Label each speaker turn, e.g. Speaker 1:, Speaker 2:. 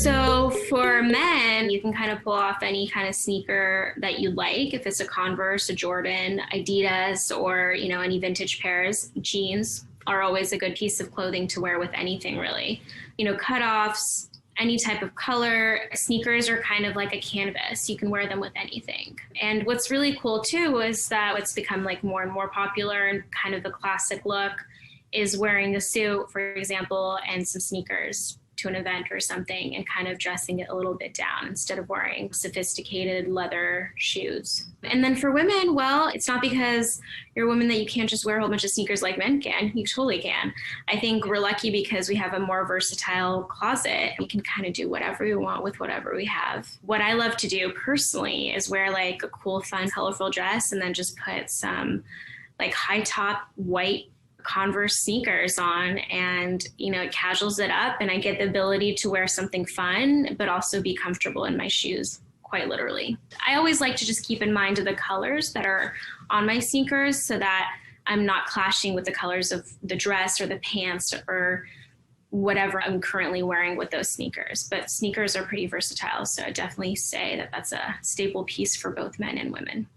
Speaker 1: So for men, you can kind of pull off any kind of sneaker that you like. If it's a Converse, a Jordan, Adidas, or, any vintage pairs. Jeans are always a good piece of clothing to wear with anything really. Cutoffs, any type of color. Sneakers are kind of like a canvas. You can wear them with anything. And what's really cool too is that what's become like more and more popular and kind of the classic look is wearing a suit, for example, and some sneakers to an event or something and kind of dressing it a little bit down instead of wearing sophisticated leather shoes. And then for women, well, it's not because you're a woman that you can't just wear a whole bunch of sneakers like men can. You totally can. I think we're lucky because we have a more versatile closet. We can kind of do whatever we want with whatever we have. What I love to do personally is wear like a cool, fun, colorful dress and then just put some like high top white Converse sneakers on, and it casuals it up, and I get the ability to wear something fun but also be comfortable in my shoes, quite literally. I always like to just keep in mind the colors that are on my sneakers so that I'm not clashing with the colors of the dress or the pants or whatever I'm currently wearing with those sneakers. But sneakers are pretty versatile, so I definitely say that that's a staple piece for both men and women.